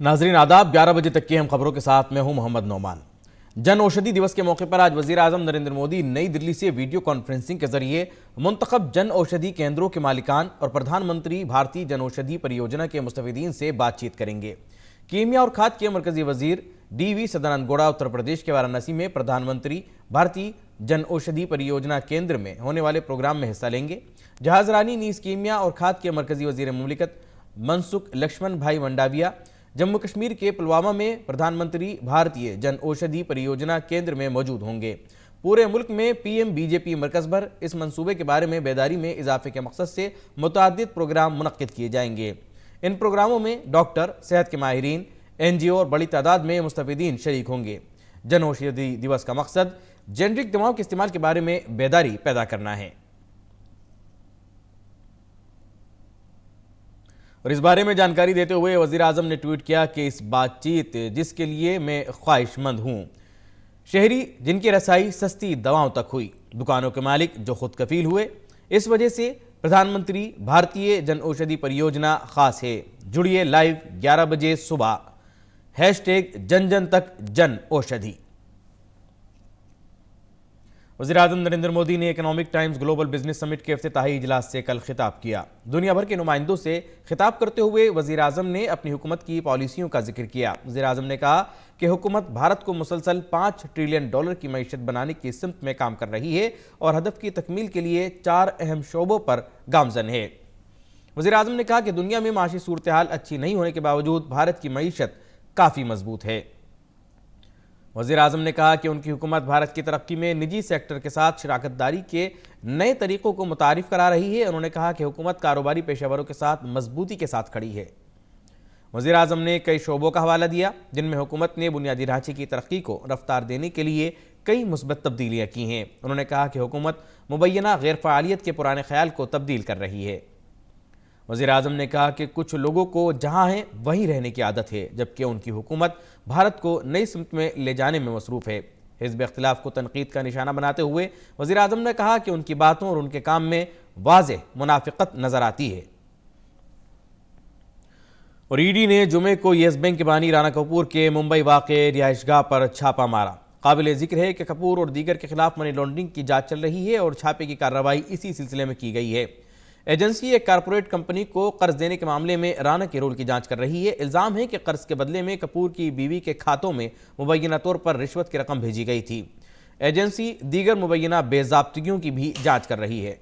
नाजरीन आदाब, 11 बजे तक की हम खबरों के साथ मैं हूं मोहम्मद नौमान। जन औषधि दिवस के मौके पर आज वजीर आजम नरेंद्र मोदी नई दिल्ली से वीडियो कॉन्फ्रेंसिंग के जरिए मुंतखब जन औषधि केंद्रों के मालिकान और प्रधानमंत्री भारतीय जन औषधि परियोजना के मुस्तफिदीन से बातचीत करेंगे। कीमिया और खाद के मरकजी वजीर DV सदानंद गौड़ा उत्तर प्रदेश के वाराणसी में प्रधानमंत्री भारतीय जन औषधि परियोजना केंद्र में होने वाले प्रोग्राम में हिस्सा लेंगे। जहाज रानी नीस कीमिया और खाद के मरकजी वजीर मुमलिकत मनसुख लक्ष्मण भाई मंडाविया जम्मू कश्मीर के पुलवामा में प्रधानमंत्री भारतीय जन औषधि परियोजना केंद्र में मौजूद होंगे। पूरे मुल्क में PM BJP मरकज भर इस मंसूबे के बारे में बेदारी में इजाफे के मकसद से मुतअद्दिद प्रोग्राम मुनक्किद किए जाएंगे। इन प्रोग्रामों में डॉक्टर, सेहत के माहिरीन, NGO और बड़ी तादाद में मुस्तफिदीन शरीक होंगे। जन औषधि दिवस का मकसद जेनरिक दवाओं के इस्तेमाल के बारे में बेदारी पैदा करना है। और इस बारे में जानकारी देते हुए वज़ीर आज़म ने ट्वीट किया कि इस बातचीत जिसके लिए मैं ख्वाहिशमंद हूँ, शहरी जिनकी रसाई सस्ती दवाओं तक हुई, दुकानों के मालिक जो खुद कफील हुए, इस वजह से प्रधानमंत्री भारतीय जन औषधि परियोजना खास है। जुड़िए लाइव 11 बजे सुबह, #जन जन तक जन औषधि। वज़ीर आज़म नरेंद्र मोदी ने economic times global business summit के इफ्तिताही इजलास से कल खिताब किया। दुनिया भर के नुमाइंदों से खिताब करते हुए वज़ीर आज़म ने अपनी हुकूमत की पॉलिसियों का जिक्र किया। वज़ीर आज़म ने कहा कि हुकूमत भारत को मुसलसल $5 ट्रिलियन की मईशत बनाने की सिमत में काम कर रही है और हदफ की तकमील के लिए 4 अहम शोबों पर गामजन है। वज़ीर आज़म ने कहा कि दुनिया में माशी सूरत हाल अच्छी नहीं होने के बावजूद भारत की मईशत काफ़ी मजबूत है। वज़ीर आज़म ने कहा कि उनकी हुकूमत भारत की तरक्की में निजी सेक्टर के साथ शराकत दारी के नए तरीक़ों को मुतारिफ करा रही है। उन्होंने कहा कि हुकूमत कारोबारी पेशेवरों के साथ मजबूती के साथ खड़ी है। वज़ीर आज़म ने कई शोबों का हवाला दिया जिनमें हुकूमत ने बुनियादी ढांचे की तरक्की को रफ्तार देने के लिए कई मुस्बत तब्दीलियाँ की हैं। उन्होंने कहा कि हुकूमत मुबैना गैर फ़आलियत के पुराने ख्याल को तब्दील कर रही है। वज़ीर आज़म ने कहा कि कुछ लोगों को जहाँ हैं वहीं रहने की आदत है, जबकि उनकी हुकूमत भारत को नई सिमत में ले जाने में मसरूफ़ है। हिज़्ब इख्तिलाफ को तनकीद का निशाना बनाते हुए वज़ीर आज़म ने कहा कि उनकी बातों और उनके काम में वाज़ेह मुनाफ़िक़त नज़र आती है। और ED ने जुमे को येस बैंक के बानी राणा कपूर के मुंबई वाक़े रिहाइशगाह पर छापा मारा। काबिल ज़िक्र है कि कपूर और दीगर के खिलाफ मनी लॉन्ड्रिंग की जाँच चल रही है और छापे की कार्रवाई इसी सिलसिले में की गई है। एजेंसी एक कारपोरेट कंपनी को कर्ज देने के मामले में राणा के रोल की जांच कर रही है। इल्जाम है कि कर्ज के बदले में कपूर की बीवी के खातों में मुबैना तौर पर रिश्वत की रकम भेजी गई थी। एजेंसी दीगर मुबैना बेज़ाब्तिगियों की भी जांच कर रही है।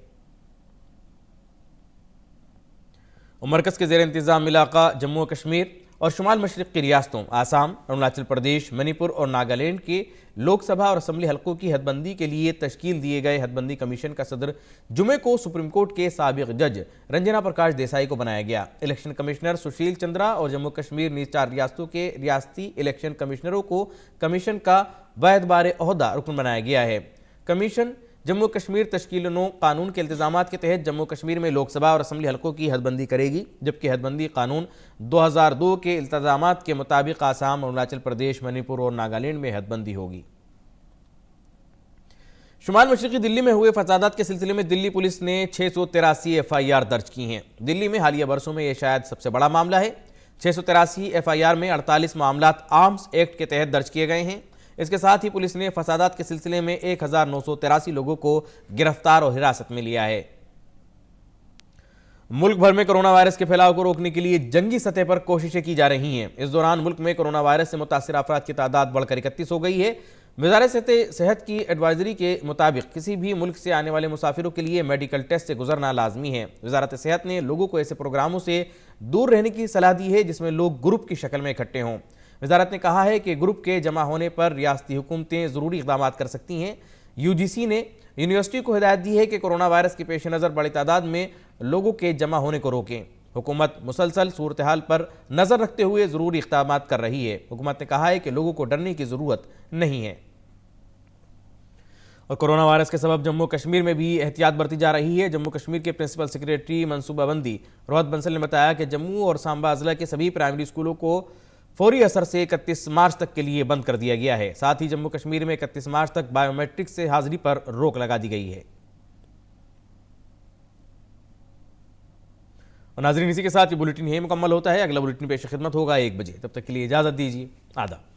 मरकज़ के ज़ेर इंतज़ाम इलाका जम्मू कश्मीर और शुमाल मशरक़ की रियासतों आसाम, अरुणाचल प्रदेश, मणिपुर और नागालैंड के लोकसभा और असम्बली हलकों की हदबंदी के लिए तश्कील दिए गए हदबंदी कमीशन का सदर जुमे को सुप्रीम कोर्ट के साबिक़ जज रंजना प्रकाश देसाई को बनाया गया। इलेक्शन कमिश्नर सुशील चंद्रा और जम्मू कश्मीर नीज़ 4 रियासतों के रियासती इलेक्शन कमिश्नरों को कमीशन का वायद-बार ओहदा रुकन बनाया गया है। कमीशन जम्मू कश्मीर तश्कील-ओ कानून के इल्तिज़ामात के तहत जम्मू कश्मीर में लोकसभा और असम्बली हलकों की हदबंदी करेगी, जबकि हदबंदी कानून 2002 के इल्तिज़ामात के मुताबिक आसाम, अरुणाचल प्रदेश, मणिपुर और नागालैंड में हदबंदी होगी। शुमाल मशरक़ी दिल्ली में हुए फसादात के सिलसिले में दिल्ली पुलिस ने 683 FIR दर्ज की हैं। दिल्ली में हालिया बरसों में यह शायद सबसे बड़ा मामला है। 683 FIR में 48 मामलात आर्म्स एक्ट के तहत दर्ज किए गए हैं। इसके साथ ही पुलिस ने फसादात के सिलसिले में 1983 लोगों को गिरफ्तार और हिरासत में लिया है। मुल्क भर में कोरोना वायरस के फैलाव को रोकने के लिए जंगी सतह पर कोशिशें की जा रही हैं। इस दौरान मुल्क में कोरोना वायरस से मुतासिर अफराद की तादाद बढ़कर 31 हो गई है। वज़ारत सेहत की एडवाइजरी के मुताबिक किसी भी मुल्क से आने वाले मुसाफिरों के लिए मेडिकल टेस्ट से गुजरना लाजमी है। वज़ारत सेहत ने लोगों को ऐसे प्रोग्रामों से दूर रहने की सलाह दी है जिसमें लोग ग्रुप की शक्ल में इकट्ठे हों। वज़ारत ने कहा है कि ग्रुप के जमा होने पर रियासती हुकूमतें ज़रूरी इक़दाम कर सकती हैं। UGC ने यूनिवर्सिटी को हिदायत दी है कि कोरोना वायरस के पेश नज़र बड़ी तादाद में लोगों के जमा होने को रोकें। हुकूमत मुसलसल सूरत हाल पर नज़र रखते हुए ज़रूरी इक़दाम कर रही है। हुकूमत ने कहा है कि लोगों को डरने की ज़रूरत नहीं है। और कोरोना वायरस के सबब जम्मू कश्मीर में भी एहतियात बरती जा रही है। जम्मू कश्मीर के प्रिंसिपल सेक्रेटरी मनसूबाबंदी रोहत बंसल ने बताया कि जम्मू और सांबा ज़िला के सभी प्राइमरी स्कूलों को फौरी असर से 31 मार्च तक के लिए बंद कर दिया गया है। साथ ही जम्मू कश्मीर में 31 मार्च तक बायोमेट्रिक से हाजिरी पर रोक लगा दी गई है। اور ناظرین اسی کے ساتھ یہ بلیٹن یہی مکمل ہوتا ہے. اگلا بلیٹن پیش خدمت ہوگا 1 بجے. تب تک کے لیے اجازت دیجیے. آداب.